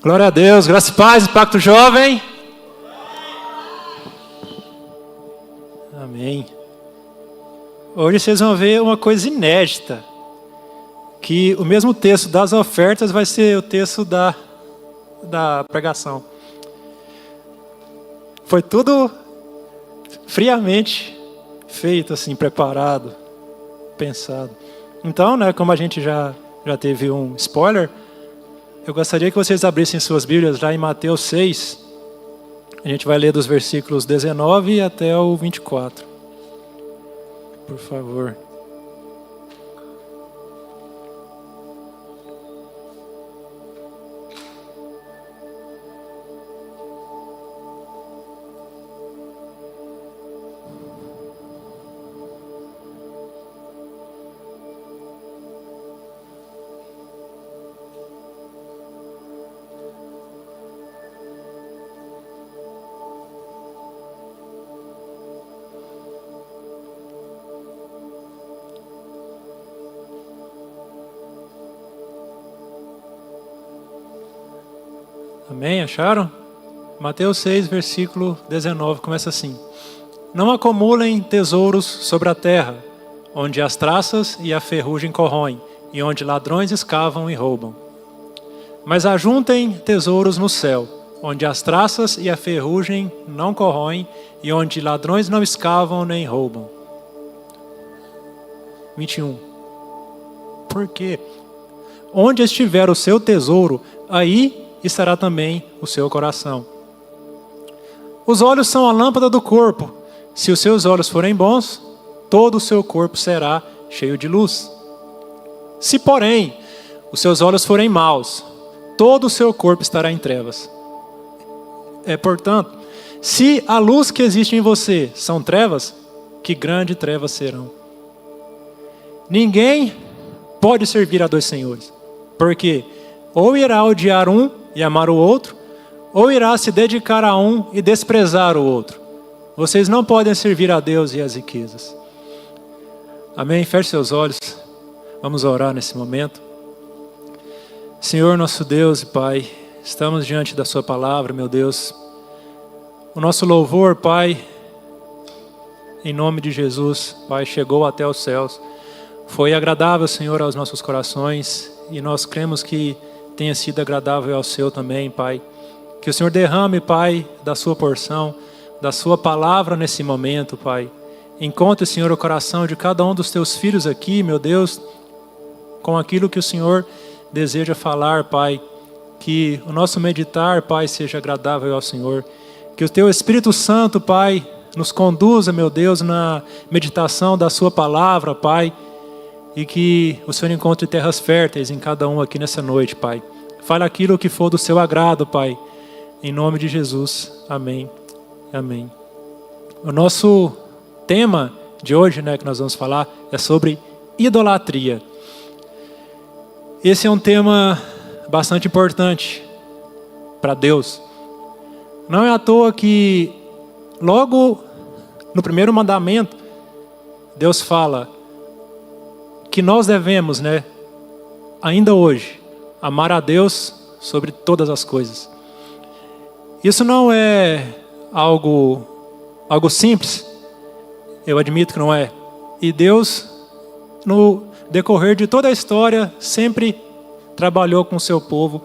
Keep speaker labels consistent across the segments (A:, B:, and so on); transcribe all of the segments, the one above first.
A: Glória a Deus, graça e paz, Pacto Jovem. Amém. Hoje vocês vão ver uma coisa inédita, que o mesmo texto das ofertas vai ser o texto da pregação. Foi tudo friamente feito, assim, preparado, pensado. Então, né, como a gente já teve um spoiler, eu gostaria que vocês abrissem suas Bíblias lá em Mateus 6. A gente vai ler dos versículos 19 até o 24. Por favor. Amém? Acharam? Mateus 6, versículo 19, começa assim: Não acumulem tesouros sobre a terra, onde as traças e a ferrugem corroem, e onde ladrões escavam e roubam. Mas ajuntem tesouros no céu, onde as traças e a ferrugem não corroem, e onde ladrões não escavam nem roubam. 21. Por quê? Onde estiver o seu tesouro, aí estará também o seu coração. Os olhos são a lâmpada do corpo. Se os seus olhos forem bons, todo o seu corpo será cheio de luz. Se, porém, os seus olhos forem maus, todo o seu corpo estará em trevas. Portanto, se a luz que existe em você são trevas, que grandes trevas serão. Ninguém pode servir a dois senhores, porque ou irá odiar um e amar o outro, ou irá se dedicar a um e desprezar o outro. Vocês não podem servir a Deus e as riquezas. Amém? Feche seus olhos. Vamos orar nesse momento. Senhor, nosso Deus e Pai, estamos diante da sua palavra, meu Deus. O nosso louvor, Pai, em nome de Jesus, Pai, chegou até os céus. Foi agradável, Senhor, aos nossos corações, e nós cremos que tenha sido agradável ao seu também, Pai. Que o Senhor derrame, Pai, da sua porção, da sua palavra nesse momento, Pai. Encontre, Senhor, o coração de cada um dos teus filhos aqui, meu Deus, com aquilo que o Senhor deseja falar, Pai. Que o nosso meditar, Pai, seja agradável ao Senhor. Que o teu Espírito Santo, Pai, nos conduza, meu Deus, na meditação da sua palavra, Pai. E que o Senhor encontre terras férteis em cada um aqui nessa noite, Pai. Fale aquilo que for do seu agrado, Pai. Em nome de Jesus. Amém. Amém. O nosso tema de hoje, né, que nós vamos falar, é sobre idolatria. Esse é um tema bastante importante para Deus. Não é à toa que logo no primeiro mandamento, Deus fala que nós devemos, né, ainda hoje, amar a Deus sobre todas as coisas. Isso não é algo simples, eu admito que não é. E Deus, no decorrer de toda a história, sempre trabalhou com o seu povo,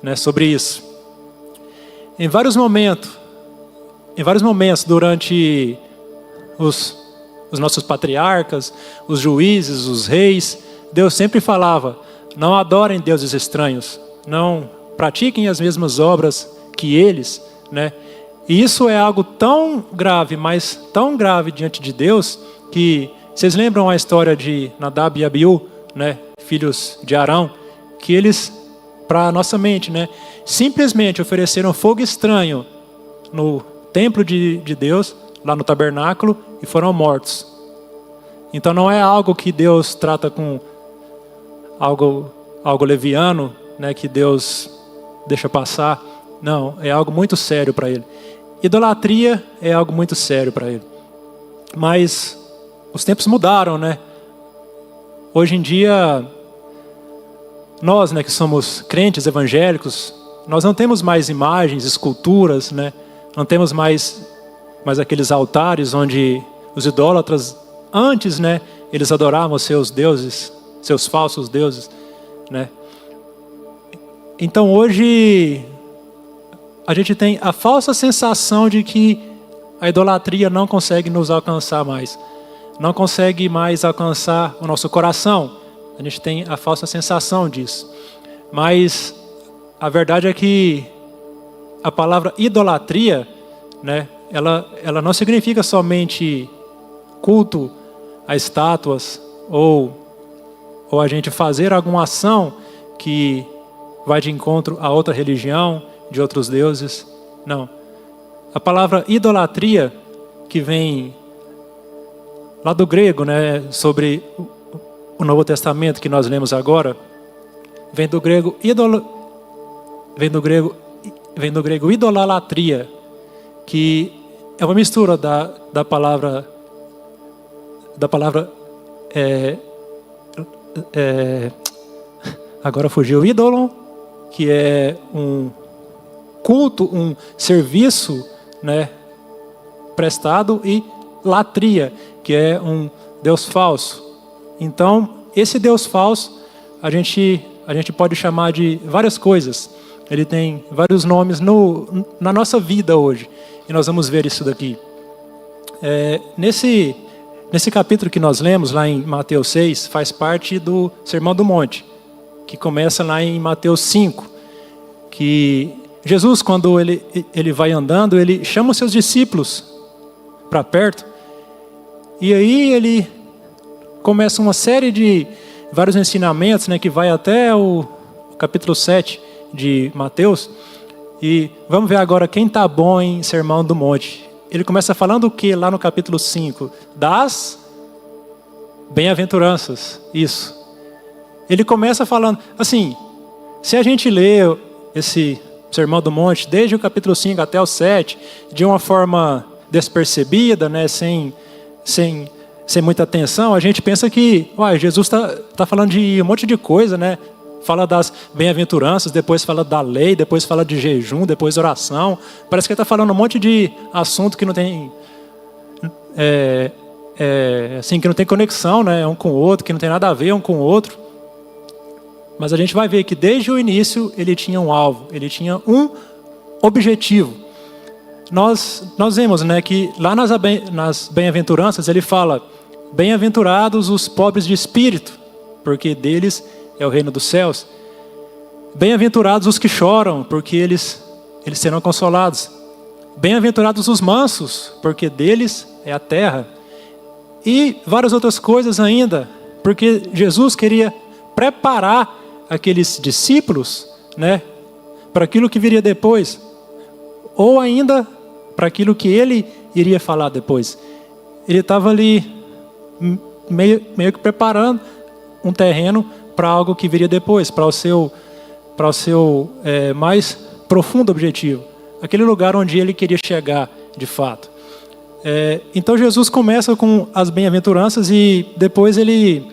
A: né, sobre isso. Em vários momentos durante os nossos patriarcas, os juízes, os reis, Deus sempre falava: não adorem deuses estranhos, não pratiquem as mesmas obras que eles, né? E isso é algo tão grave, mas tão grave diante de Deus, que vocês lembram a história de Nadab e Abiú, né, filhos de Arão, que eles, para a nossa mente, né, simplesmente ofereceram fogo estranho no templo de Deus, lá no tabernáculo, e foram mortos. Então não é algo que Deus trata com algo leviano, né, que Deus deixa passar. Não, é algo muito sério para ele. Idolatria é algo muito sério para ele. Mas os tempos mudaram, né? Hoje em dia, nós, né, que somos crentes evangélicos, Nós não temos mais imagens, esculturas, né? Não temos mais aqueles altares onde os idólatras, antes, né, eles adoravam seus deuses, seus falsos deuses, né? Então hoje a gente tem a falsa sensação de que a idolatria não consegue nos alcançar mais. Não consegue mais alcançar o nosso coração. A gente tem a falsa sensação disso. Mas a verdade é que a palavra idolatria, né, ela não significa somente culto a estátuas ou a gente fazer alguma ação que vai de encontro a outra religião, de outros deuses. Não. A palavra idolatria, que vem lá do grego, né, sobre o Novo Testamento que nós lemos agora, vem do grego idolalatria, que é uma mistura da palavra agora fugiu, ídolo, que é um culto, um serviço, né, prestado, e latria, que é um Deus falso. Então, esse Deus falso, a gente pode chamar de várias coisas. Ele tem vários nomes na nossa vida hoje. E nós vamos ver isso daqui. Nesse capítulo que nós lemos, lá em Mateus 6, faz parte do Sermão do Monte, que começa lá em Mateus 5, que Jesus, quando ele vai andando, ele chama os seus discípulos para perto, e aí ele começa uma série de vários ensinamentos, né, que vai até o capítulo 7 de Mateus. E vamos ver agora quem está bom em Sermão do Monte. Ele começa falando o que lá no capítulo 5? Das bem-aventuranças. Isso. Ele começa falando, assim, se a gente lê esse Sermão do Monte, desde o capítulo 5 até o 7, de uma forma despercebida, né, sem muita atenção, a gente pensa que Jesus tá falando de um monte de coisa, né? Fala das bem-aventuranças, depois fala da lei, depois fala de jejum, depois oração. Parece que ele está falando um monte de assunto que não tem assim, que não tem conexão, né, um com o outro, que não tem nada a ver um com o outro. Mas a gente vai ver que desde o início ele tinha um alvo, ele tinha um objetivo. Nós vemos, né, que lá nas bem-aventuranças ele fala: bem-aventurados os pobres de espírito, porque deles é o reino dos céus. Bem-aventurados os que choram, porque eles serão consolados. Bem-aventurados os mansos, porque deles é a terra. E várias outras coisas ainda, porque Jesus queria preparar aqueles discípulos, né, para aquilo que viria depois, ou ainda para aquilo que ele iria falar depois. Ele estava ali meio que preparando um terreno para algo que viria depois, para o seu mais profundo objetivo, aquele lugar onde ele queria chegar de fato. Então Jesus começa com as bem-aventuranças e depois ele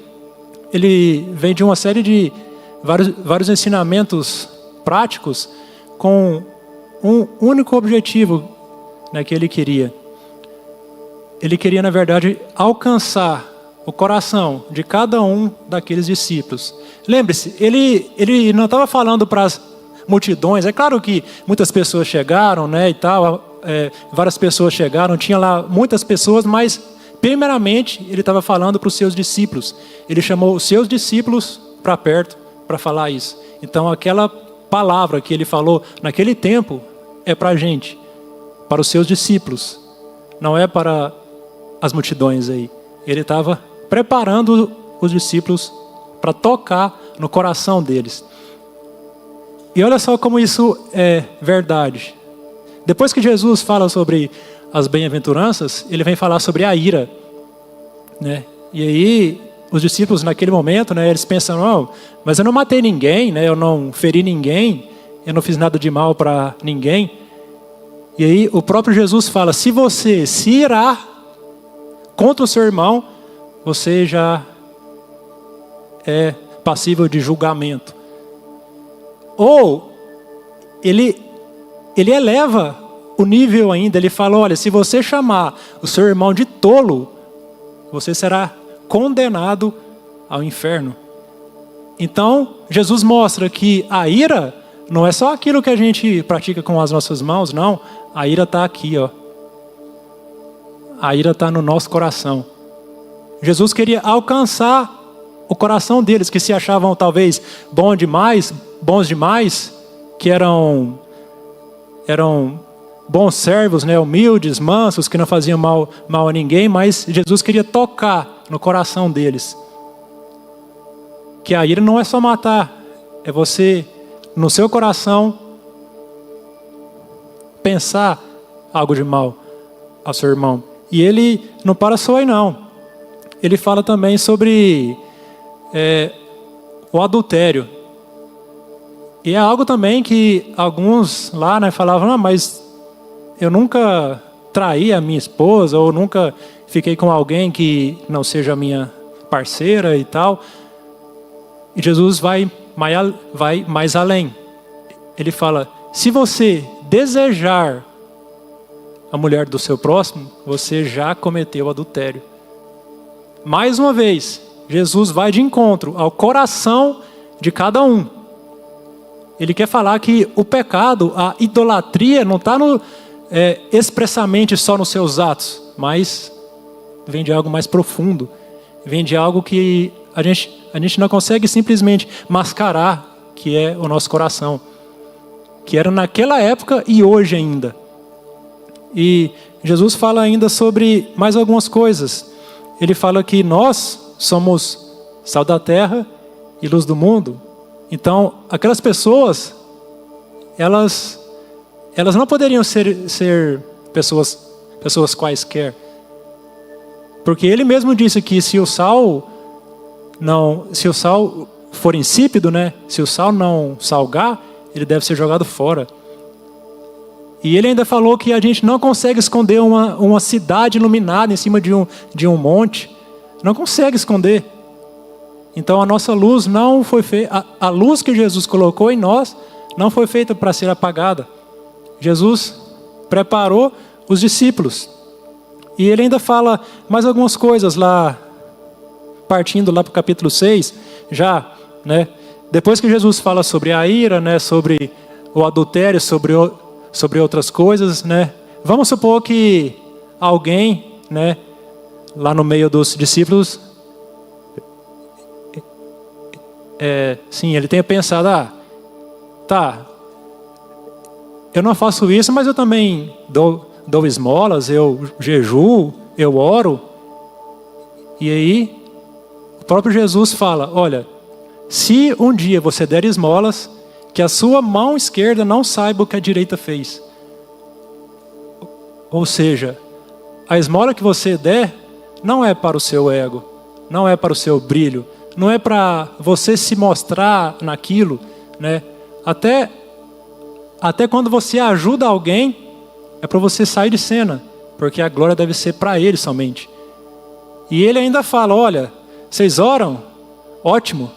A: vem de uma série de vários ensinamentos práticos com um único objetivo, né, que ele queria. Ele queria, na verdade, alcançar o coração de cada um daqueles discípulos. Lembre-se, ele não estava falando para as multidões. É claro que muitas pessoas chegaram, né, e tal, várias pessoas chegaram, tinha lá muitas pessoas, mas primeiramente ele estava falando para os seus discípulos. Ele chamou os seus discípulos para perto para falar isso. Então aquela palavra que ele falou naquele tempo é para a gente, para os seus discípulos, não é para as multidões aí. Ele estava preparando os discípulos para tocar no coração deles. E olha só como isso é verdade. Depois que Jesus fala sobre as bem-aventuranças, ele vem falar sobre a ira, né? E aí os discípulos naquele momento, né, eles pensam: não, mas eu não matei ninguém, né? Eu não feri ninguém, eu não fiz nada de mal para ninguém. E aí o próprio Jesus fala: se você se irar contra o seu irmão, você já é passível de julgamento. Ou ele eleva o nível ainda. Ele fala, olha, se você chamar o seu irmão de tolo, você será condenado ao inferno. Então, Jesus mostra que a ira não é só aquilo que a gente pratica com as nossas mãos, não. A ira está aqui, ó. A ira está no nosso coração. Jesus queria alcançar o coração deles, que se achavam talvez bons demais, que eram bons servos, né, humildes, mansos, que não faziam mal a ninguém, mas Jesus queria tocar no coração deles. Que a ira não é só matar, é você, no seu coração, pensar algo de mal ao seu irmão. E ele não para só aí não. Ele fala também sobre o adultério. E é algo também que alguns lá, né, falavam, mas eu nunca traí a minha esposa, ou nunca fiquei com alguém que não seja minha parceira e tal. E Jesus vai mais além. Ele fala, se você desejar a mulher do seu próximo, você já cometeu adultério. Mais uma vez, Jesus vai de encontro ao coração de cada um. Ele quer falar que o pecado, a idolatria, não está expressamente só nos seus atos, mas vem de algo mais profundo. Vem de algo que a gente não consegue simplesmente mascarar, que é o nosso coração. Que era naquela época e hoje ainda. E Jesus fala ainda sobre mais algumas coisas. Ele fala que nós somos sal da terra e luz do mundo. Então, aquelas pessoas, elas não poderiam ser pessoas quaisquer. Porque ele mesmo disse que se o sal for insípido, né? Se o sal não salgar, ele deve ser jogado fora. E ele ainda falou que a gente não consegue esconder uma cidade iluminada em cima de um monte. Não consegue esconder. Então a nossa luz não foi feita, a luz que Jesus colocou em nós não foi feita para ser apagada. Jesus preparou os discípulos. E ele ainda fala mais algumas coisas lá, partindo lá para o capítulo 6, já, né? Depois que Jesus fala sobre a ira, né, sobre o adultério, sobre outras coisas, né? Vamos supor que alguém, né, lá no meio dos discípulos, sim, ele tenha pensado, tá, eu não faço isso, mas eu também dou esmolas, eu jejuo, eu oro. E aí, o próprio Jesus fala, olha, se um dia você der esmolas, que a sua mão esquerda não saiba o que a direita fez. Ou seja, a esmola que você der não é para o seu ego, não é para o seu brilho, não é para você se mostrar naquilo, né? Até quando você ajuda alguém, é para você sair de cena, porque a glória deve ser para ele somente. E ele ainda fala, olha, vocês oram? Ótimo,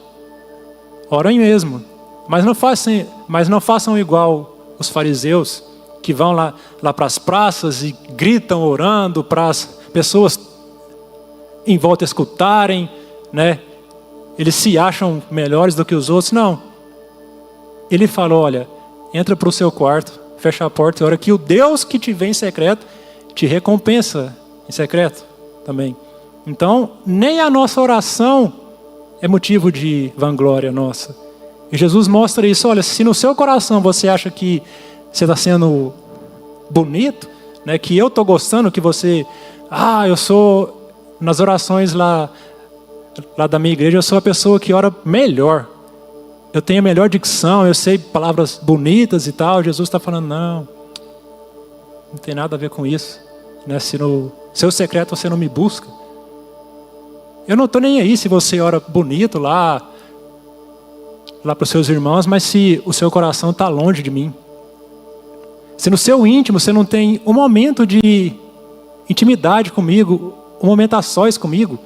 A: orem mesmo. Mas não façam igual os fariseus, que vão lá para as praças e gritam orando para as pessoas em volta escutarem, né? Eles se acham melhores do que os outros. Não. Ele falou, olha, entra para o seu quarto, fecha a porta e ora, que o Deus que te vê em secreto te recompensa em secreto também. Então, nem a nossa oração é motivo de vanglória nossa. E Jesus mostra isso, olha, se no seu coração você acha que você está sendo bonito, né, que eu estou gostando, que você, eu sou, nas orações lá da minha igreja, eu sou a pessoa que ora melhor. Eu tenho a melhor dicção, eu sei palavras bonitas e tal. Jesus está falando, não tem nada a ver com isso, né? Se no seu secreto você não me busca, eu não estou nem aí se você ora bonito lá para os seus irmãos, mas se o seu coração está longe de mim, se no seu íntimo você não tem um momento de intimidade comigo, um momento a sós comigo,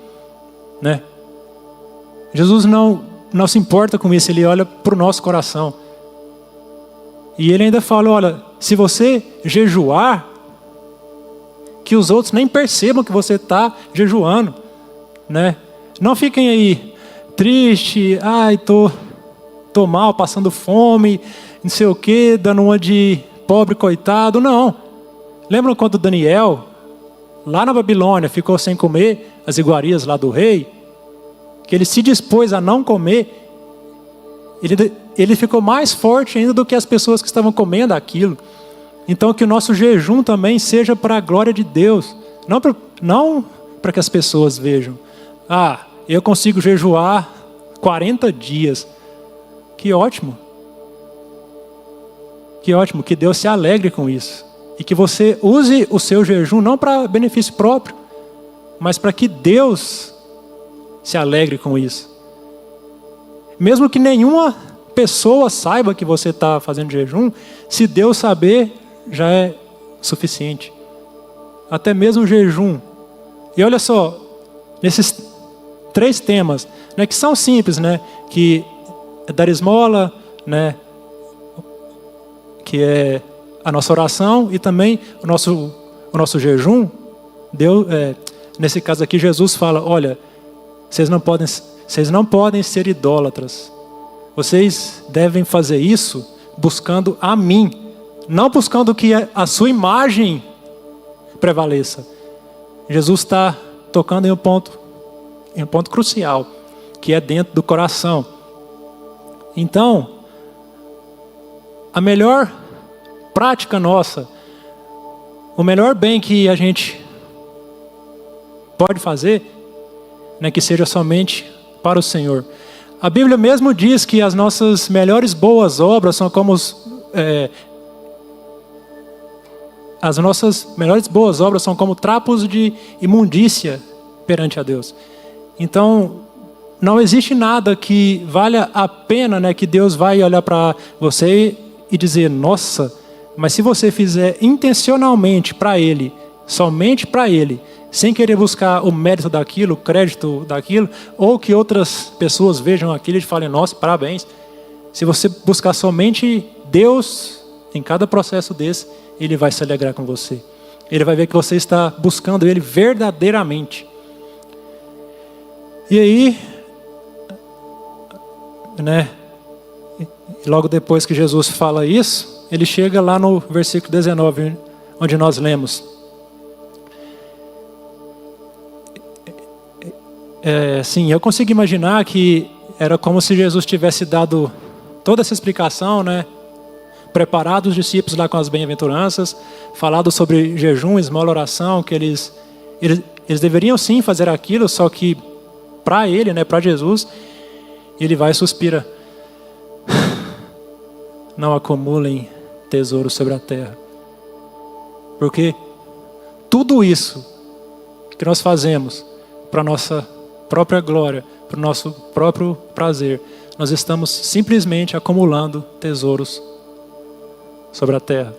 A: né? Jesus não se importa com isso, ele olha para o nosso coração. E ele ainda fala, olha, se você jejuar, que os outros nem percebam que você está jejuando, né? Não fiquem aí triste, ai, tô mal, passando fome, não sei o que, dando uma de pobre coitado. Não. Lembram quando Daniel, lá na Babilônia, ficou sem comer as iguarias lá do rei? Que ele se dispôs a não comer. Ele ficou mais forte ainda do que as pessoas que estavam comendo aquilo. Então que o nosso jejum também seja para a glória de Deus. Não para que as pessoas vejam. Ah, eu consigo jejuar 40 dias. Que ótimo. Que ótimo, que Deus se alegre com isso. E que você use o seu jejum não para benefício próprio, mas para que Deus se alegre com isso. Mesmo que nenhuma pessoa saiba que você está fazendo jejum, se Deus saber, já é suficiente. Até mesmo o jejum. E olha só, nesses 3 temas, né, que são simples, né, que é dar esmola, né, que é a nossa oração e também o nosso jejum. Deus, nesse caso aqui, Jesus fala, olha, vocês não podem ser idólatras. Vocês devem fazer isso buscando a mim, não buscando que a sua imagem prevaleça. Jesus está tocando em um ponto crucial, que é dentro do coração. Então, a melhor prática nossa, o melhor bem que a gente pode fazer, né, que seja somente para o Senhor. A Bíblia mesmo diz que as nossas melhores boas obras são como as nossas melhores boas obras são como trapos de imundícia perante a Deus. Então, não existe nada que valha a pena, né, que Deus vai olhar para você e dizer, nossa, mas se você fizer intencionalmente para Ele, somente para Ele, sem querer buscar o mérito daquilo, o crédito daquilo, ou que outras pessoas vejam aquilo e falem, nossa, parabéns. Se você buscar somente Deus em cada processo desse, Ele vai se alegrar com você. Ele vai ver que você está buscando Ele verdadeiramente. E aí, né, logo depois que Jesus fala isso, ele chega lá no versículo 19, onde nós lemos. Sim, eu consigo imaginar que era como se Jesus tivesse dado toda essa explicação, né? Preparado os discípulos lá com as bem-aventuranças, falado sobre jejum, esmola, oração, que eles deveriam sim fazer aquilo, só que para ele, né, para Jesus, ele vai e suspira. Não acumulem tesouros sobre a terra. Porque tudo isso que nós fazemos para a nossa própria glória, para o nosso próprio prazer, nós estamos simplesmente acumulando tesouros sobre a terra.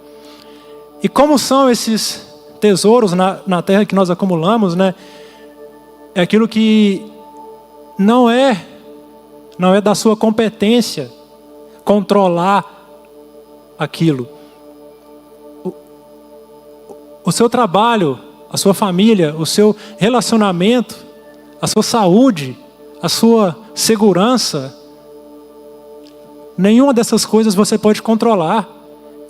A: E como são esses tesouros na terra que nós acumulamos, né? É aquilo que não é da sua competência controlar aquilo. O seu trabalho, a sua família, o seu relacionamento, a sua saúde, a sua segurança, nenhuma dessas coisas você pode controlar.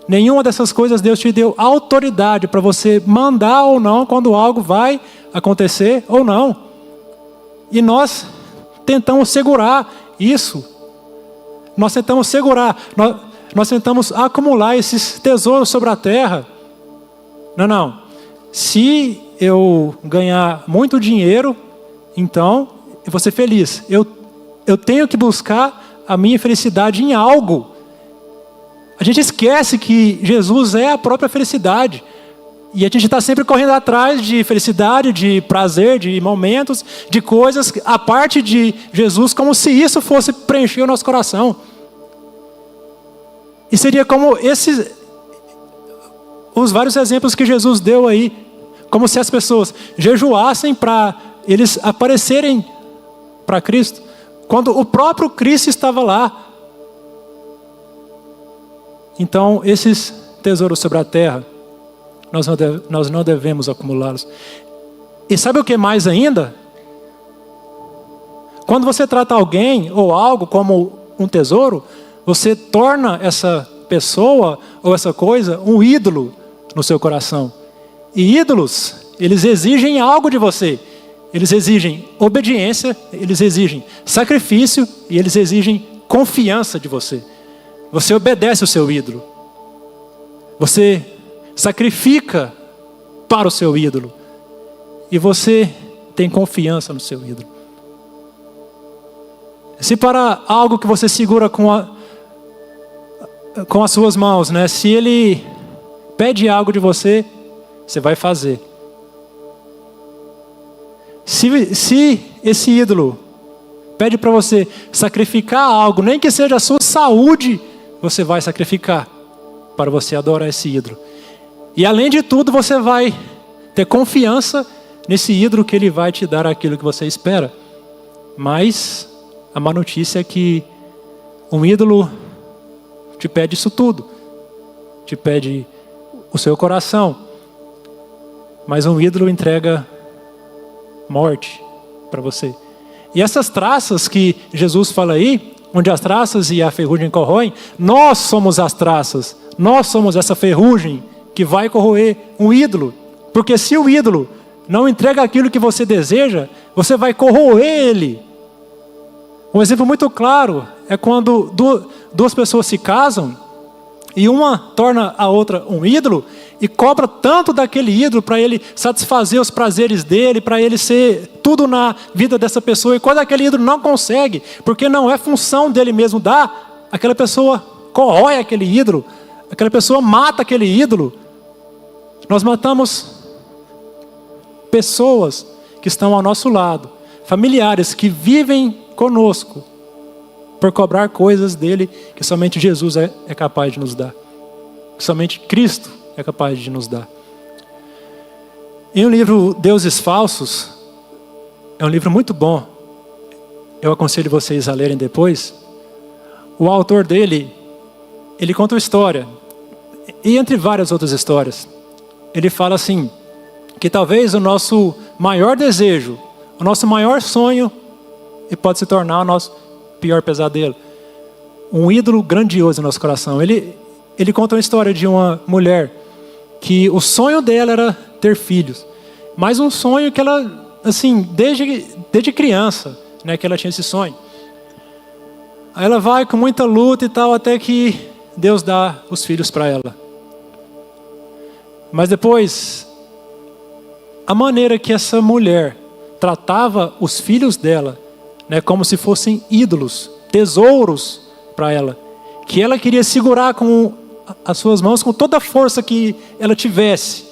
A: Nenhuma dessas coisas Deus te deu autoridade para você mandar ou não quando algo vai acontecer ou não. E nós tentamos segurar isso. Nós tentamos segurar. Nós tentamos acumular esses tesouros sobre a terra. Não. Se eu ganhar muito dinheiro, então eu vou ser feliz. Eu tenho que buscar a minha felicidade em algo. A gente esquece que Jesus é a própria felicidade. E a gente está sempre correndo atrás de felicidade, de prazer, de momentos, de coisas, a parte de Jesus, como se isso fosse preencher o nosso coração. E seria como os vários exemplos que Jesus deu aí, como se as pessoas jejuassem para eles aparecerem para Cristo, quando o próprio Cristo estava lá. Então, esses tesouros sobre a terra, nós não devemos acumulá-los. E sabe o que mais ainda? Quando você trata alguém ou algo como um tesouro, você torna essa pessoa ou essa coisa um ídolo no seu coração. E ídolos, eles exigem algo de você. Eles exigem obediência, eles exigem sacrifício e eles exigem confiança de você. Você obedece o seu ídolo. Você sacrifica para o seu ídolo. E você tem confiança no seu ídolo. Se para algo que você segura com as suas mãos, né? Se ele pede algo de você, você vai fazer. Se esse ídolo pede para você sacrificar algo, nem que seja a sua saúde, você vai sacrificar para você adorar esse ídolo. E além de tudo, você vai ter confiança nesse ídolo que ele vai te dar aquilo que você espera. Mas a má notícia é que um ídolo te pede isso tudo. Te pede o seu coração. Mas um ídolo entrega morte para você. E essas traças que Jesus fala aí, onde as traças e a ferrugem corroem, nós somos as traças. Nós somos essa ferrugem que vai corroer um ídolo. Porque se o ídolo não entrega aquilo que você deseja, você vai corroer ele. Um exemplo muito claro é quando duas pessoas se casam e uma torna a outra um ídolo e cobra tanto daquele ídolo para ele satisfazer os prazeres dele, para ele ser tudo na vida dessa pessoa. E quando aquele ídolo não consegue, porque não é função dele mesmo dar, aquela pessoa corrói aquele ídolo, aquela pessoa mata aquele ídolo. Nós matamos pessoas que estão ao nosso lado, familiares que vivem conosco, por cobrar coisas dele que somente Jesus é capaz de nos dar, que somente Cristo é capaz de nos dar. Em um livro Deuses Falsos, é um livro muito bom, eu aconselho vocês a lerem depois. O autor dele, ele conta uma história, e entre várias outras histórias, ele fala assim, que talvez o nosso maior desejo, o nosso maior sonho, e pode se tornar o nosso pior pesadelo. Um ídolo grandioso no nosso coração. Ele conta uma história de uma mulher que o sonho dela era ter filhos. Mas um sonho que ela, assim, desde criança, né, que ela tinha esse sonho. Aí ela vai com muita luta e tal, até que Deus dá os filhos para ela. Mas depois, a maneira que essa mulher tratava os filhos dela, né, como se fossem ídolos, tesouros para ela, que ela queria segurar com as suas mãos com toda a força que ela tivesse.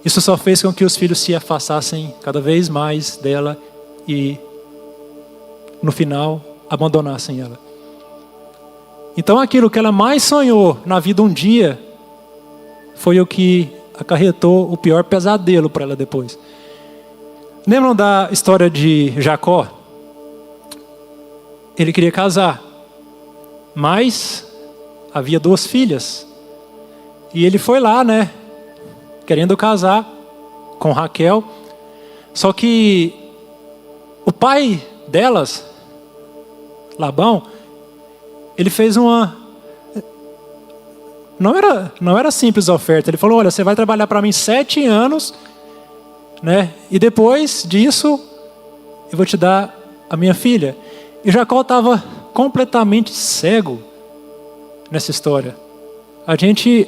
A: Isso só fez com que os filhos se afastassem cada vez mais dela e no final abandonassem ela. Então aquilo que ela mais sonhou na vida um dia foi o que acarretou o pior pesadelo para ela depois. Lembram da história de Jacó? Ele queria casar, mas havia 2 filhas. E ele foi lá, né, querendo casar com Raquel. Só que o pai delas, Labão, ele fez uma... Não era simples a oferta. Ele falou, olha, você vai trabalhar para mim 7 anos, né? E depois disso, eu vou te dar a minha filha. E Jacó estava completamente cego nessa história. A gente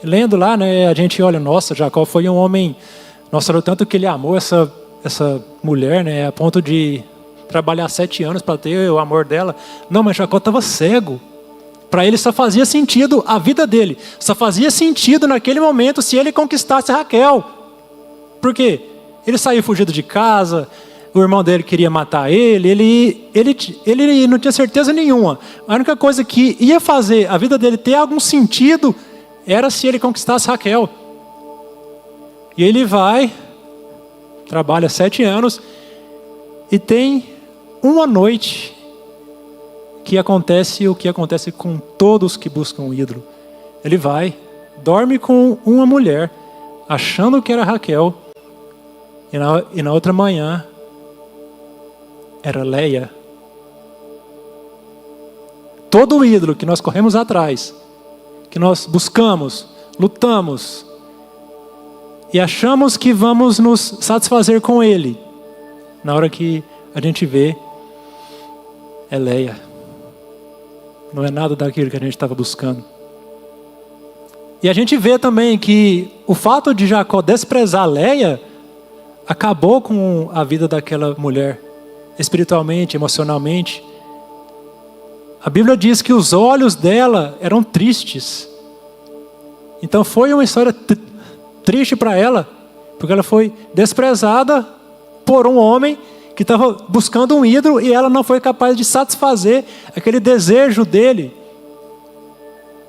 A: lendo lá, né? A gente olha, nossa, Jacó foi um homem, nossa, o tanto que ele amou essa mulher, né? A ponto de trabalhar 7 anos para ter o amor dela. Não, mas Jacó estava cego. Para ele só fazia sentido a vida dele. Só fazia sentido naquele momento se ele conquistasse Raquel. Por quê? Ele saiu fugido de casa, o irmão dele queria matar ele não tinha certeza nenhuma. A única coisa que ia fazer a vida dele ter algum sentido era se ele conquistasse Raquel. E ele vai, trabalha 7 anos, e tem uma noite que acontece o que acontece com todos que buscam o ídolo. Ele vai, dorme com uma mulher, achando que era Raquel, e na outra manhã era Leia. Todo o ídolo que nós corremos atrás, que nós buscamos, lutamos, e achamos que vamos nos satisfazer com ele, na hora que a gente vê, é Leia. Não é nada daquilo que a gente estava buscando. E a gente vê também que o fato de Jacó desprezar Leia acabou com a vida daquela mulher, espiritualmente, emocionalmente. A Bíblia diz que os olhos dela eram tristes. Então foi uma história triste para ela, porque ela foi desprezada por um homem que estava buscando um ídolo e ela não foi capaz de satisfazer aquele desejo dele.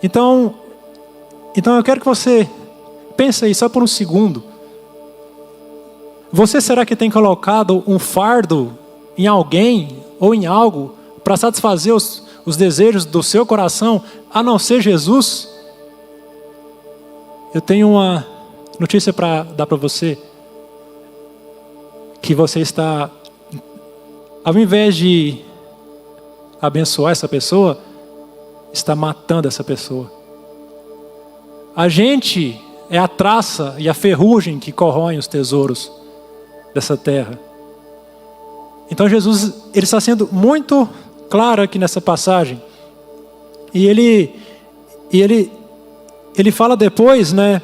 A: Então eu quero que você pense aí só por um segundo. Você será que tem colocado um fardo em alguém ou em algo para satisfazer os desejos do seu coração, a não ser Jesus? Eu tenho uma notícia para dar para você. Que você está, ao invés de abençoar essa pessoa, está matando essa pessoa. A gente é a traça e a ferrugem que corroem os tesouros dessa terra. Então Jesus, ele está sendo muito claro aqui nessa passagem. E ele fala depois, né,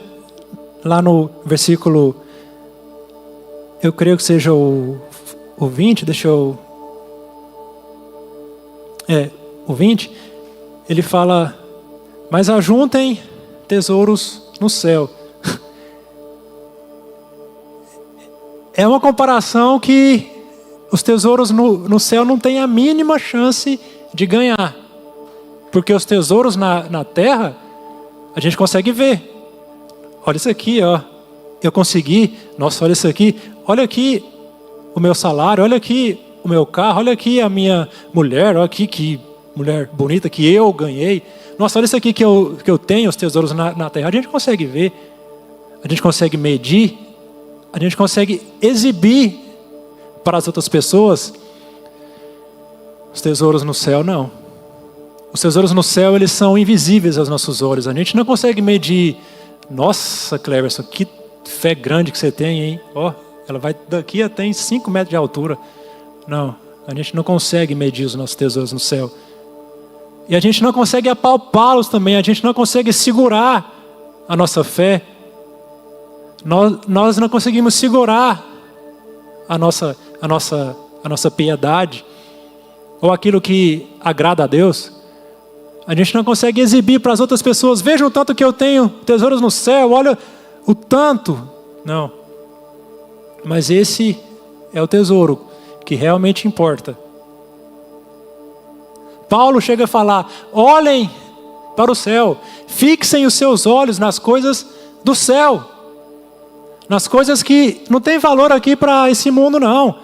A: lá no versículo, eu creio que seja o 20, o 20, ele fala, mas ajuntem tesouros no céu. É uma comparação que os tesouros no céu não têm a mínima chance de ganhar. Porque os tesouros na terra, a gente consegue ver. Olha isso aqui, ó. Eu consegui. Nossa, olha isso aqui. Olha aqui o meu salário. Olha aqui o meu carro. Olha aqui a minha mulher. Olha aqui que mulher bonita que eu ganhei. Nossa, olha isso aqui que eu tenho, os tesouros na terra. A gente consegue ver. A gente consegue medir. A gente consegue exibir para as outras pessoas. Os tesouros no céu, não. Os tesouros no céu, eles são invisíveis aos nossos olhos. A gente não consegue medir. Nossa, Cleverson, que fé grande que você tem, hein? Ó, ela vai daqui até 5 metros de altura. Não, a gente não consegue medir os nossos tesouros no céu. E a gente não consegue apalpá-los também. A gente não consegue segurar a nossa fé. Nós não conseguimos segurar a nossa piedade ou aquilo que agrada a Deus. A gente não consegue exibir para as outras pessoas. Vejam o tanto que eu tenho tesouros no céu. Olha o tanto. Não. Mas esse é o tesouro que realmente importa. Paulo chega a falar, olhem para o céu. Fixem os seus olhos nas coisas do céu. Nas coisas que não tem valor aqui para esse mundo, não.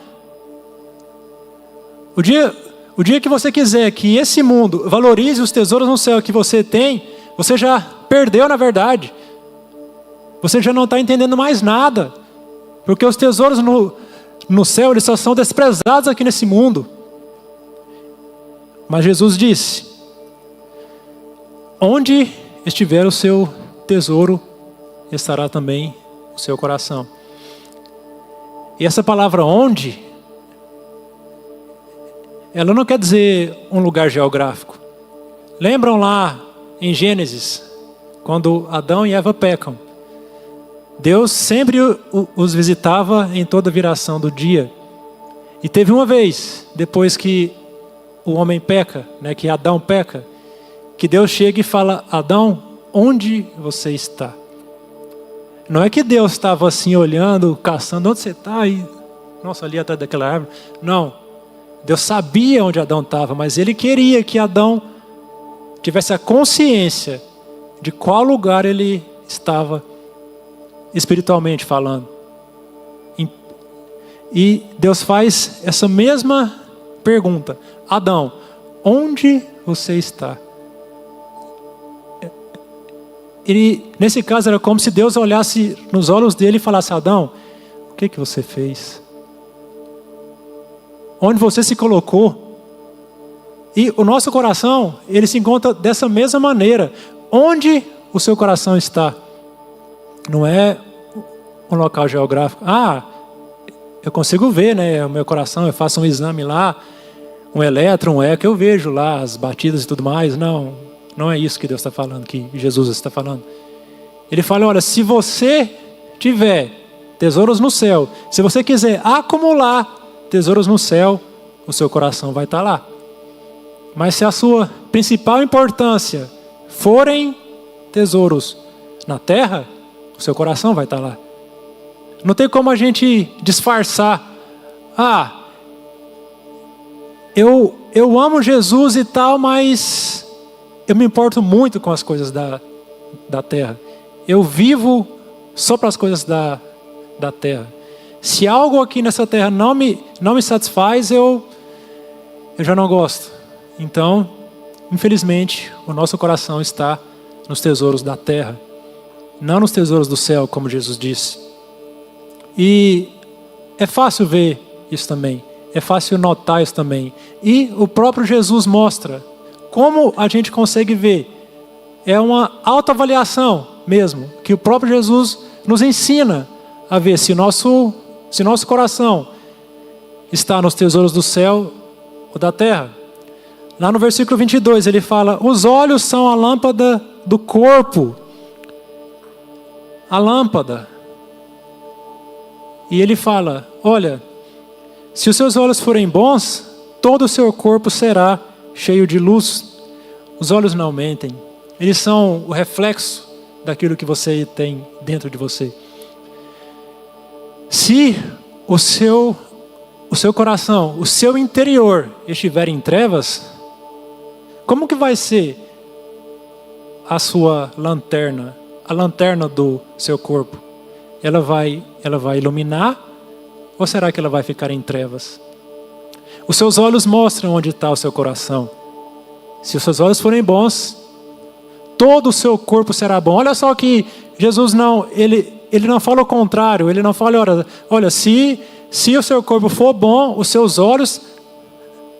A: O dia que você quiser que esse mundo valorize os tesouros no céu que você tem, você já perdeu na verdade. Você já não está entendendo mais nada. Porque os tesouros no céu, eles só são desprezados aqui nesse mundo. Mas Jesus disse, onde estiver o seu tesouro, estará também o seu coração. E essa palavra onde, ela não quer dizer um lugar geográfico. Lembram lá em Gênesis, quando Adão e Eva pecam? Deus sempre os visitava em toda viração do dia. E teve uma vez, depois que o homem peca, né, que Adão peca, que Deus chega e fala, Adão, onde você está? Não é que Deus estava assim olhando, caçando, onde você está? Nossa, ali atrás daquela árvore. Não. Deus sabia onde Adão estava, mas Ele queria que Adão tivesse a consciência de qual lugar ele estava espiritualmente falando. E Deus faz essa mesma pergunta. Adão, onde você está. Nesse caso era como se Deus olhasse nos olhos dele e falasse: Adão, o que você fez? Onde você se colocou? E o nosso coração, ele se encontra dessa mesma maneira. Onde o seu coração está? Não é um local geográfico. Eu consigo ver, né? O meu coração, eu faço um exame lá, um eletro, um eco, eu vejo lá as batidas e tudo mais. Não é isso que Deus está falando, que Jesus está falando. Ele fala: olha, se você tiver tesouros no céu, se você quiser acumular tesouros no céu, o seu coração vai estar lá. Mas se a sua principal importância forem tesouros na terra, o seu coração vai estar lá. Não tem como a gente disfarçar. Eu amo Jesus e tal, mas eu me importo muito com as coisas da terra. Eu vivo só para as coisas da terra. Se algo aqui nessa terra não me satisfaz, eu já não gosto. Então, infelizmente, o nosso coração está nos tesouros da terra, não nos tesouros do céu, como Jesus disse. E é fácil ver isso também, é fácil notar isso também. E o próprio Jesus mostra como a gente consegue ver. É uma autoavaliação mesmo, que o próprio Jesus nos ensina a ver se nosso coração está nos tesouros do céu ou da terra. Lá no versículo 22 ele fala: os olhos são a lâmpada do corpo. A lâmpada. E ele fala: olha, se os seus olhos forem bons, todo o seu corpo será cheio de luz. Os olhos não mentem. Eles são o reflexo daquilo que você tem dentro de você. Se o seu coração, o seu interior estiver em trevas, como que vai ser a sua lanterna, a lanterna do seu corpo? Ela vai iluminar ou será que ela vai ficar em trevas? Os seus olhos mostram onde está o seu coração. Se os seus olhos forem bons, todo o seu corpo será bom. Olha só que Jesus ele não fala o contrário. Ele não fala: olha, se o seu corpo for bom, os seus olhos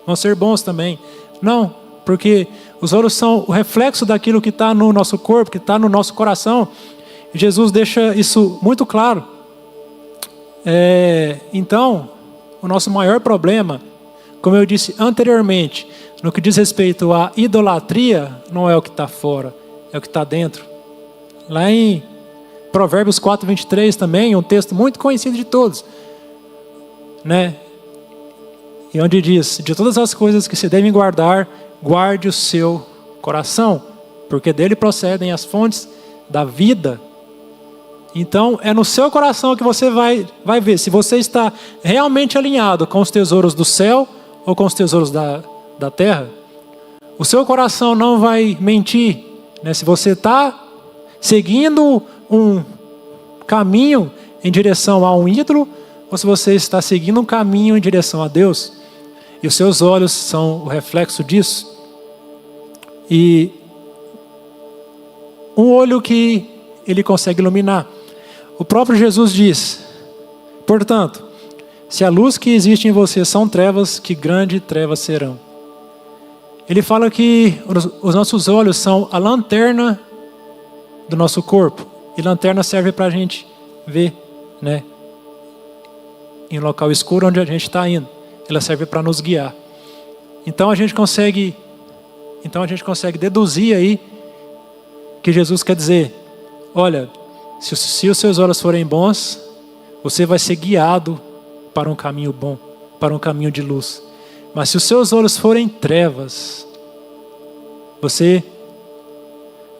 A: vão ser bons também. Não. Porque os olhos são o reflexo daquilo que está no nosso corpo, que está no nosso coração. E Jesus deixa isso muito claro. Então, o nosso maior problema, como eu disse anteriormente, no que diz respeito à idolatria, não é o que está fora, é o que está dentro. Lá em Provérbios 4:23 também, um texto muito conhecido de todos, né? E onde diz: de todas as coisas que se devem guardar, guarde o seu coração, porque dele procedem as fontes da vida. Então, é no seu coração que você vai ver se você está realmente alinhado com os tesouros do céu ou com os tesouros da terra. O seu coração não vai mentir, né? Se você está seguindo um caminho em direção a um ídolo, ou se você está seguindo um caminho em direção a Deus. E os seus olhos são o reflexo disso. E um olho que ele consegue iluminar. O próprio Jesus diz: portanto, se a luz que existe em você são trevas, que grandes trevas serão. Ele fala que os nossos olhos são a lanterna do nosso corpo. E lanterna serve para a gente ver, né? Em um local escuro onde a gente está indo. Ela serve para nos guiar. Então a gente consegue deduzir aí que Jesus quer dizer: olha, se os seus olhos forem bons, você vai ser guiado para um caminho bom, para um caminho de luz. Mas se os seus olhos forem trevas, você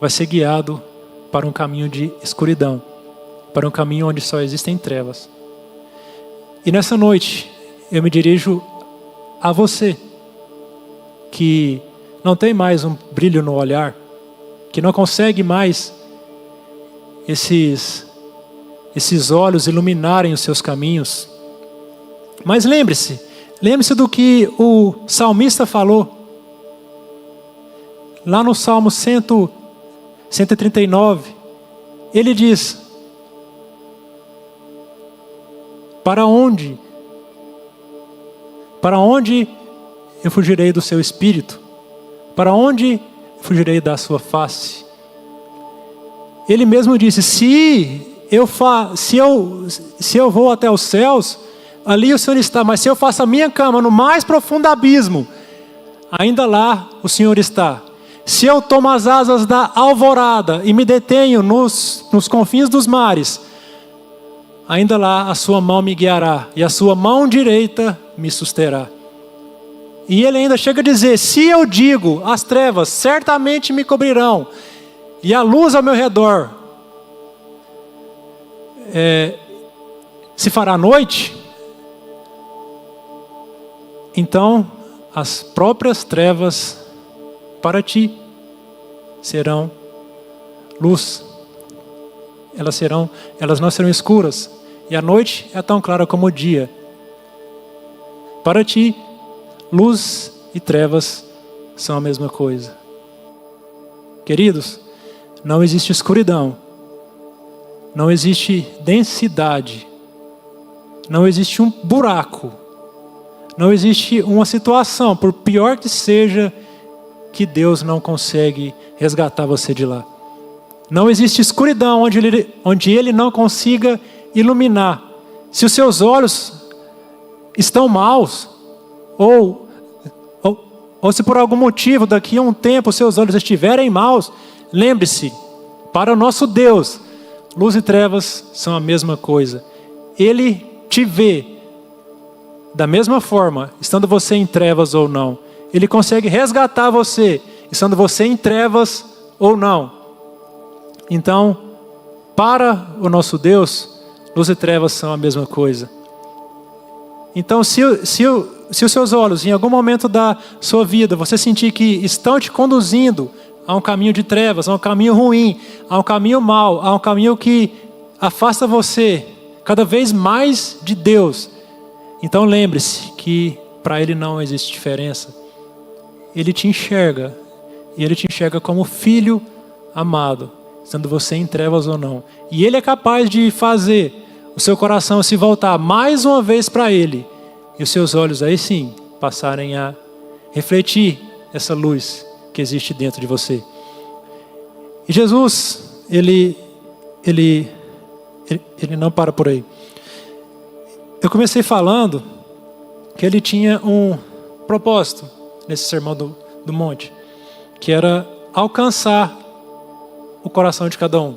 A: vai ser guiado para um caminho de escuridão, para um caminho onde só existem trevas. E nessa noite, eu me dirijo a você, que não tem mais um brilho no olhar, que não consegue mais esses olhos iluminarem os seus caminhos. Mas lembre-se do que o salmista falou. lá no Salmo 139, ele diz: para onde eu fugirei do seu espírito? Para onde fugirei da sua face? Ele mesmo disse: se eu vou até os céus, ali o Senhor está. Mas se eu faço a minha cama no mais profundo abismo, ainda lá o Senhor está. Se eu tomo as asas da alvorada e me detenho nos confins dos mares, ainda lá a sua mão me guiará e a sua mão direita me susterá. E ele ainda chega a dizer: se eu digo, as trevas certamente me cobrirão, e a luz ao meu redor se fará noite, então as próprias trevas para ti serão luz. Elas não serão escuras, e a noite é tão clara como o dia. Para ti, luz e trevas são a mesma coisa. Queridos, não existe escuridão, não existe densidade, não existe um buraco, não existe uma situação, por pior que seja, que Deus não consegue resgatar você de lá. Não existe escuridão onde Ele não consiga iluminar. Se os seus olhos estão maus, ou se por algum motivo daqui a um tempo os seus olhos estiverem maus, lembre-se, para o nosso Deus, luz e trevas são a mesma coisa. Ele te vê da mesma forma, estando você em trevas ou não. Ele consegue resgatar você, estando você em trevas ou não. Então, para o nosso Deus, luz e trevas são a mesma coisa. Então, se os seus olhos, em algum momento da sua vida, você sentir que estão te conduzindo a um caminho de trevas, a um caminho ruim, a um caminho mau, a um caminho que afasta você cada vez mais de Deus, então lembre-se que para Ele não existe diferença. Ele te enxerga, e Ele te enxerga como filho amado, sendo você em trevas ou não. E Ele é capaz de fazer o seu coração se voltar mais uma vez para Ele, e os seus olhos aí sim passarem a refletir essa luz que existe dentro de você. E Jesus, ele não para por aí. Eu comecei falando que Ele tinha um propósito nesse sermão do monte, que era alcançar o coração de cada um.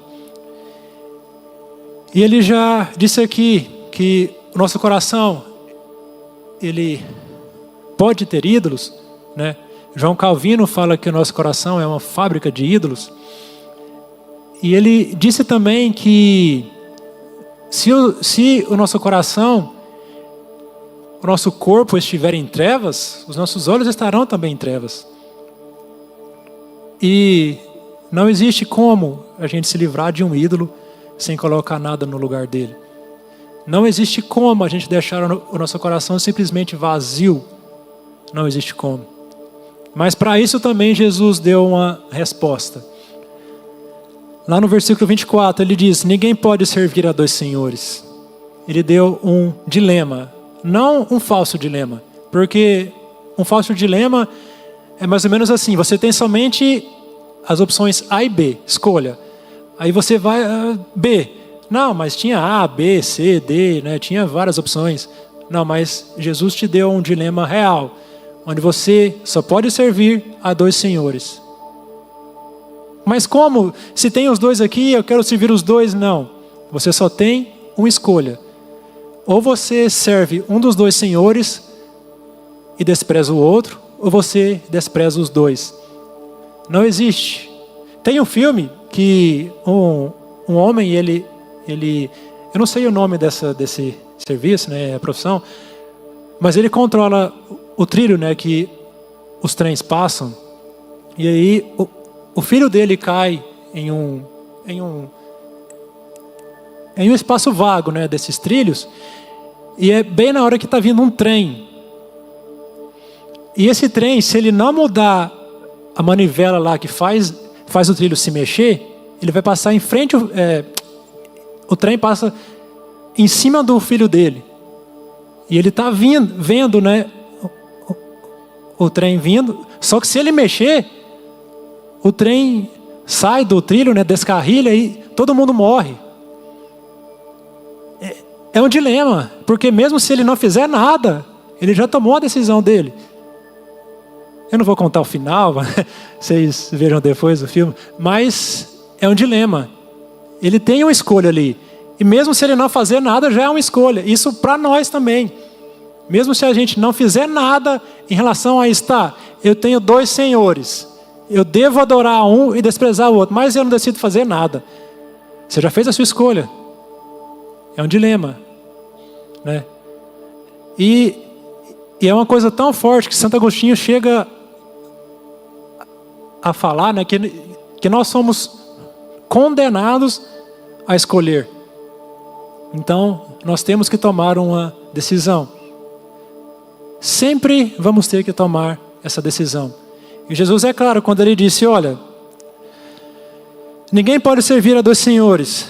A: E Ele já disse aqui que o nosso coração, ele pode ter ídolos, né? João Calvino fala que o nosso coração é uma fábrica de ídolos. E ele disse também que se o nosso coração, o nosso corpo estiver em trevas, os nossos olhos estarão também em trevas. E não existe como a gente se livrar de um ídolo sem colocar nada no lugar dele. Não existe como a gente deixar o nosso coração simplesmente vazio. Não existe como. Mas para isso também Jesus deu uma resposta. Lá no versículo 24 ele diz: ninguém pode servir a dois senhores. Ele deu um dilema, não um falso dilema, porque um falso dilema é mais ou menos assim: você tem somente as opções A e B, escolha. Aí você vai B. Não, mas tinha A, B, C, D, né? Tinha várias opções. Não, mas Jesus te deu um dilema real, onde você só pode servir a dois senhores. Mas como? Se tem os dois aqui, eu quero servir os dois. Não, você só tem uma escolha. Ou você serve um dos dois senhores e despreza o outro, ou você despreza os dois. Não existe. Tem um filme que um homem, ele eu não sei o nome desse serviço, né, a profissão, mas ele controla o trilho, né, que os trens passam. E aí o filho dele cai em um espaço vago, né, desses trilhos, e é bem na hora que está vindo um trem. E esse trem, se ele não mudar a manivela lá que faz o trilho se mexer, ele vai passar em frente, o trem passa em cima do filho dele. E ele está vendo, né, o trem vindo, só que se ele mexer, o trem sai do trilho, né, descarrilha e todo mundo morre. É um dilema, porque mesmo se ele não fizer nada, ele já tomou a decisão dele. Eu não vou contar o final, vocês vejam depois o filme, mas é um dilema. Ele tem uma escolha ali. E mesmo se ele não fazer nada, já é uma escolha. Isso para nós também. Mesmo se a gente não fizer nada em relação a isso, tá, eu tenho 2 senhores. Eu devo adorar um e desprezar o outro, mas eu não decido fazer nada. Você já fez a sua escolha. É um dilema, né? E é uma coisa tão forte que Santo Agostinho chega a falar, né, que nós somos condenados a escolher. Então, nós temos que tomar uma decisão. Sempre vamos ter que tomar essa decisão. E Jesus é claro quando ele disse, olha, ninguém pode servir a 2 senhores,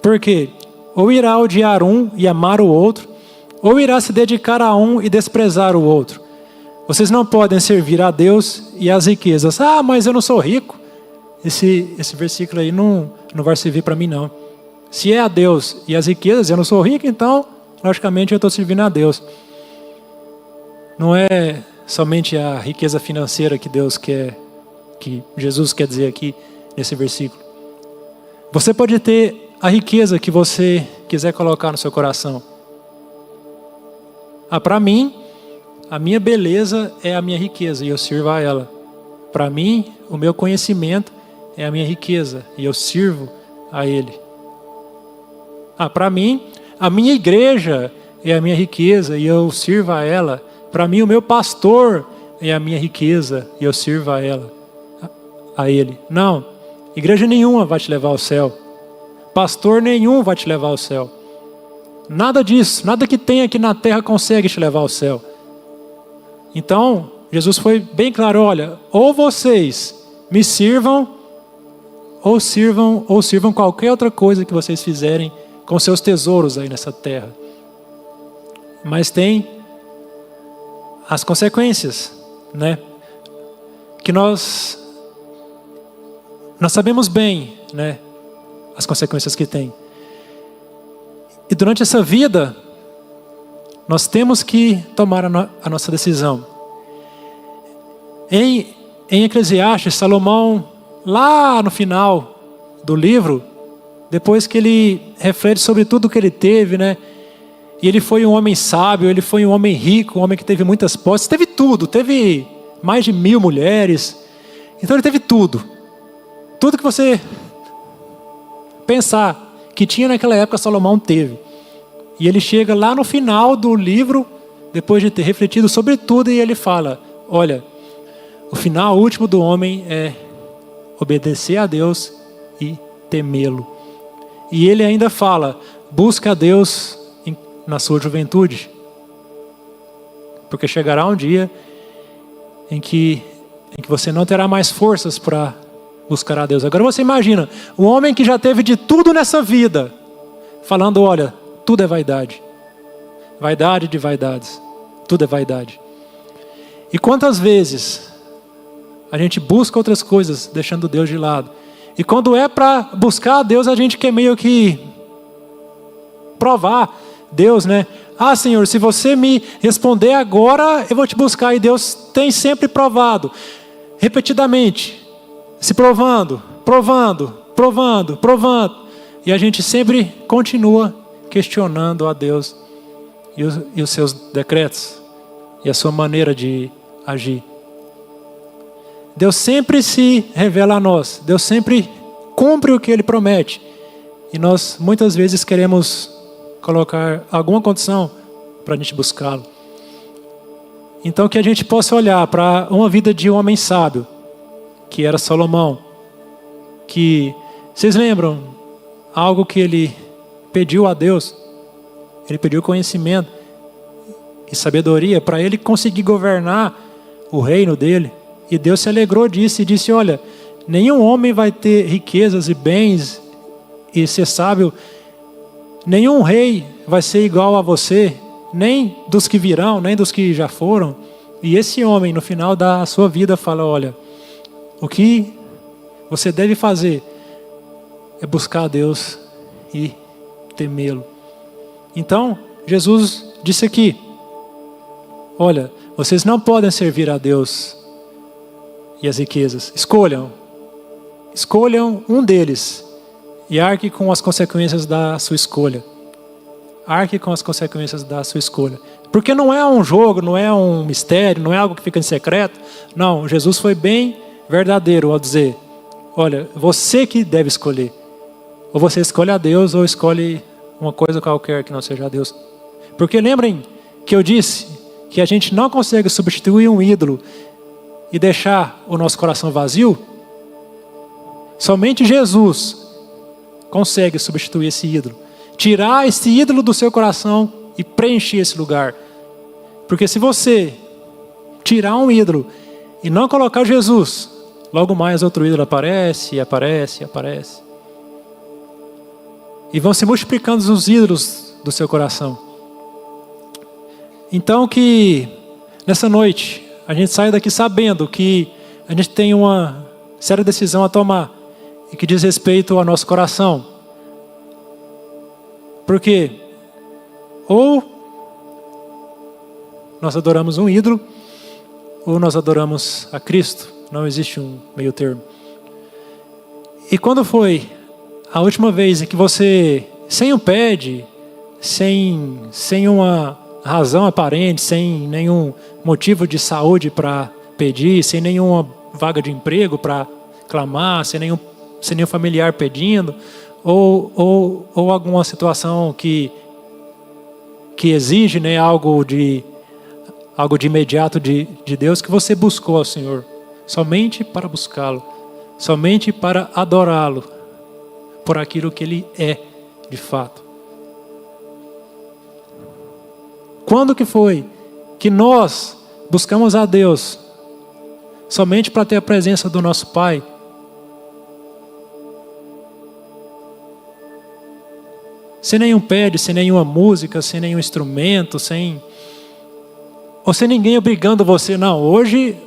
A: porque ou irá odiar um e amar o outro, ou irá se dedicar a um e desprezar o outro. Vocês não podem servir a Deus e às riquezas. Ah, mas eu não sou rico. Esse versículo aí não vai servir para mim não. Se é a Deus e as riquezas, eu não sou rico, então, logicamente, eu estou servindo a Deus. Não é somente a riqueza financeira que Deus quer, que Jesus quer dizer aqui nesse versículo. Você pode ter a riqueza que você quiser colocar no seu coração. Para mim, a minha beleza é a minha riqueza e eu sirvo a ela. Para mim, o meu conhecimento é a minha riqueza e eu sirvo a Ele. Para mim, a minha igreja é a minha riqueza e eu sirvo a ela. Para mim, o meu pastor é a minha riqueza e eu sirvo a ela, a ele. Não, igreja nenhuma vai te levar ao céu. Pastor nenhum vai te levar ao céu. Nada disso, nada que tem aqui na terra consegue te levar ao céu. Então, Jesus foi bem claro, olha, ou vocês me sirvam, ou sirvam qualquer outra coisa que vocês fizerem com seus tesouros aí nessa terra. Mas tem as consequências, né? Que nós sabemos bem, né? As consequências que tem. E durante essa vida, nós temos que tomar a nossa decisão. Em Eclesiastes, Salomão, lá no final do livro, depois que ele reflete sobre tudo que ele teve, né? E ele foi um homem sábio, ele foi um homem rico, um homem que teve muitas posses, teve tudo, teve mais de 1000 mulheres. Então ele teve tudo. Tudo que você pensar que tinha naquela época, Salomão teve. E ele chega lá no final do livro, depois de ter refletido sobre tudo, e ele fala, olha, o final último do homem é obedecer a Deus e temê-lo. E ele ainda fala, busca a Deus na sua juventude. Porque chegará um dia em que você não terá mais forças para buscar a Deus. Agora você imagina, um homem que já teve de tudo nessa vida, falando, olha, tudo é vaidade. Vaidade de vaidades. Tudo é vaidade. E quantas vezes a gente busca outras coisas, deixando Deus de lado. E quando é para buscar a Deus, a gente quer meio que provar Deus, né? Ah, Senhor, se você me responder agora, eu vou te buscar. E Deus tem sempre provado, repetidamente, se provando. E a gente sempre continua questionando a Deus e os seus decretos e a sua maneira de agir. Deus sempre se revela a nós. Deus sempre cumpre o que Ele promete. E nós muitas vezes queremos colocar alguma condição para a gente buscá-lo. Então que a gente possa olhar para uma vida de um homem sábio, que era Salomão. Que, vocês lembram, algo que ele pediu a Deus? Ele pediu conhecimento e sabedoria para ele conseguir governar o reino dele. E Deus se alegrou disso e disse: olha, nenhum homem vai ter riquezas e bens e ser sábio, nenhum rei vai ser igual a você, nem dos que virão, nem dos que já foram. E esse homem, no final da sua vida, fala: olha, o que você deve fazer é buscar a Deus e temê-lo. Então, Jesus disse aqui: olha, vocês não podem servir a Deus e as riquezas. Escolham um deles e arque com as consequências da sua escolha. Arque com as consequências da sua escolha. Porque não é um jogo, não é um mistério, não é algo que fica em secreto. Não, Jesus foi bem verdadeiro ao dizer: olha, você que deve escolher. Ou você escolhe a Deus ou escolhe uma coisa qualquer que não seja a Deus. Porque lembrem que eu disse que a gente não consegue substituir um ídolo e deixar o nosso coração vazio. Somente Jesus consegue substituir esse ídolo. Tirar esse ídolo do seu coração e preencher esse lugar. Porque se você tirar um ídolo e não colocar Jesus, logo mais outro ídolo aparece. E vão se multiplicando os ídolos do seu coração. Então que nessa noite a gente saia daqui sabendo que a gente tem uma séria decisão a tomar e que diz respeito ao nosso coração. Porque ou nós adoramos um ídolo ou nós adoramos a Cristo. Não existe um meio termo. E quando foi a última vez em que você, sem um pede, sem uma razão aparente, sem nenhum motivo de saúde para pedir, sem nenhuma vaga de emprego para clamar, sem nenhum familiar pedindo, ou alguma situação que exige, né, algo de imediato de Deus, que você buscou ao Senhor, somente para buscá-lo, somente para adorá-lo, por aquilo que Ele é de fato. Quando que foi que nós buscamos a Deus somente para ter a presença do nosso Pai? Sem nenhum pede, sem nenhuma música, sem nenhum instrumento, sem ninguém obrigando você. Não, hoje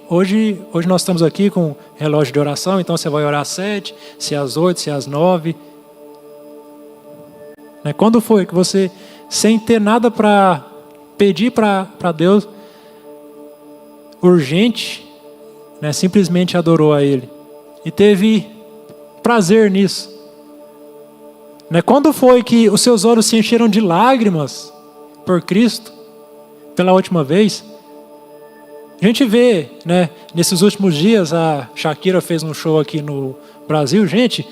A: nós estamos aqui com relógio de oração, então você vai orar às 7, se às 8, se às 9. Quando foi que você, sem ter nada para pedir para Deus, urgente, simplesmente adorou a Ele e teve prazer nisso? Quando foi que os seus olhos se encheram de lágrimas por Cristo pela última vez? A gente vê, nesses últimos dias, a Shakira fez um show aqui no Brasil. Gente,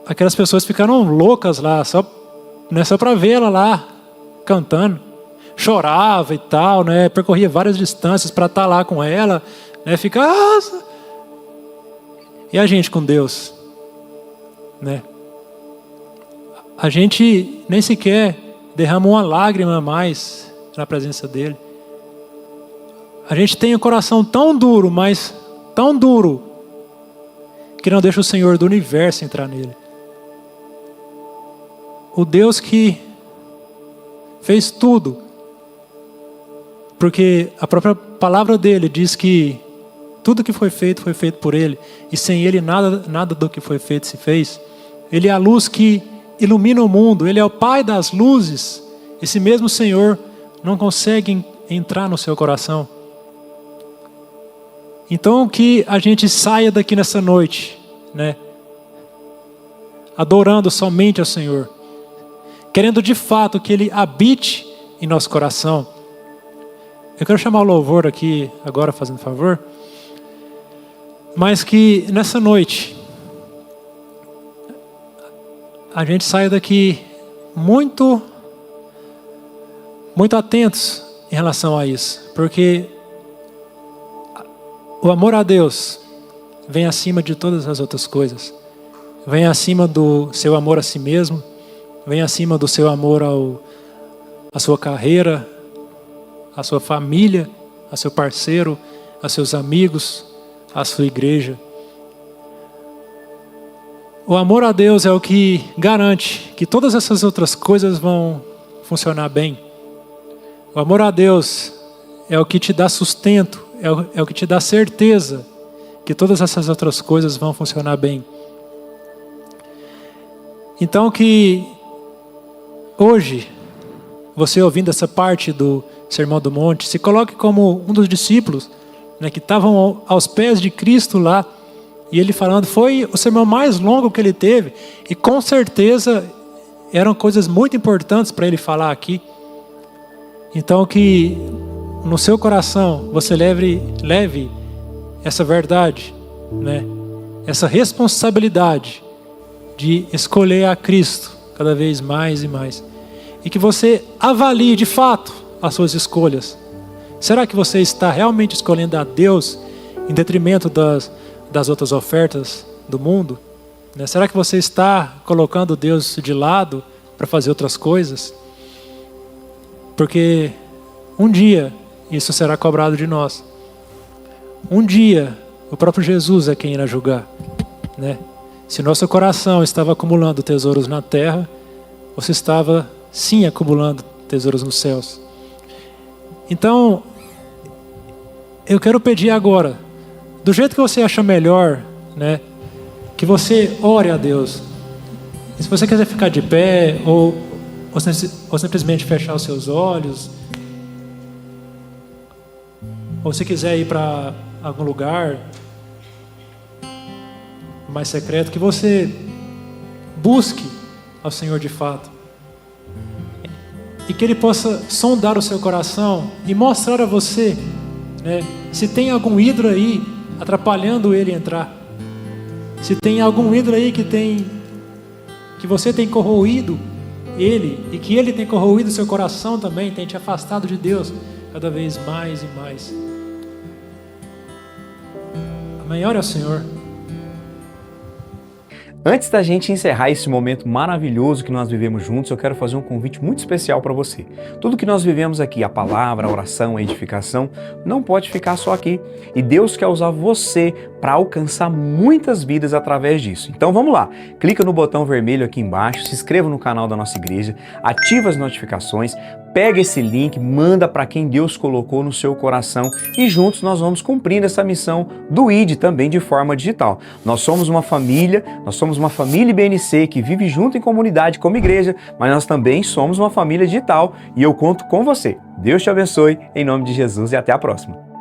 A: aquelas pessoas ficaram loucas lá, só para ver ela lá cantando. Chorava e tal, percorria várias distâncias para estar lá com ela, E a gente com Deus, A gente nem sequer derrama uma lágrima a mais na presença dEle. A gente tem o coração tão duro, mas tão duro, que não deixa o Senhor do universo entrar nele. O Deus que fez tudo, porque a própria palavra dele diz que tudo que foi feito por Ele, e sem Ele nada do que foi feito se fez. Ele é a luz que ilumina o mundo, Ele é o Pai das luzes. Esse mesmo Senhor não consegue entrar no seu coração. Então que a gente saia daqui nessa noite, adorando somente ao Senhor, querendo de fato que Ele habite em nosso coração. Eu quero chamar o louvor aqui agora, fazendo favor. Mas que nessa noite a gente saia daqui muito atentos em relação a isso. Porque o amor a Deus vem acima de todas as outras coisas. Vem acima do seu amor a si mesmo. Vem acima do seu amor à sua carreira, à sua família, a seu parceiro. a seus amigos, a sua igreja. O amor a Deus é o que garante que todas essas outras coisas vão funcionar bem. O amor a Deus é o que te dá sustento, é o que te dá certeza que todas essas outras coisas vão funcionar bem. Então que hoje, você ouvindo essa parte do Sermão do Monte, se coloque como um dos discípulos, né, que estavam aos pés de Cristo lá, e ele falando, foi o sermão mais longo que ele teve, e com certeza eram coisas muito importantes para ele falar aqui. Então que no seu coração você leve essa verdade, né, essa responsabilidade de escolher a Cristo cada vez mais e mais. E que você avalie de fato as suas escolhas. Será que você está realmente escolhendo a Deus em detrimento das outras ofertas do mundo? Né? Será que você está colocando Deus de lado para fazer outras coisas? Porque um dia isso será cobrado de nós. Um dia o próprio Jesus é quem irá julgar, né? Se nosso coração estava acumulando tesouros na terra, ou se estava sim acumulando tesouros nos céus. Então, eu quero pedir agora, do jeito que você acha melhor, né, que você ore a Deus. E se você quiser ficar de pé, ou simplesmente fechar os seus olhos, ou se quiser ir para algum lugar mais secreto, que você busque ao Senhor de fato. E que Ele possa sondar o seu coração e mostrar a você, né, se tem algum ídolo aí atrapalhando Ele entrar. Se tem algum ídolo aí que você tem corroído Ele, e que Ele tem corroído o seu coração também, tem te afastado de Deus cada vez mais e mais. Amém? Ore ao Senhor.
B: Antes da gente encerrar esse momento maravilhoso que nós vivemos juntos, eu quero fazer um convite muito especial para você. Tudo que nós vivemos aqui, a palavra, a oração, a edificação, não pode ficar só aqui. E Deus quer usar você para alcançar muitas vidas através disso. Então vamos lá, clica no botão vermelho aqui embaixo, se inscreva no canal da nossa igreja, ativa as notificações, pega esse link, manda para quem Deus colocou no seu coração e juntos nós vamos cumprindo essa missão do ID também de forma digital. Nós somos uma família IBNC que vive junto em comunidade como igreja, mas nós também somos uma família digital e eu conto com você. Deus te abençoe, em nome de Jesus e até a próxima.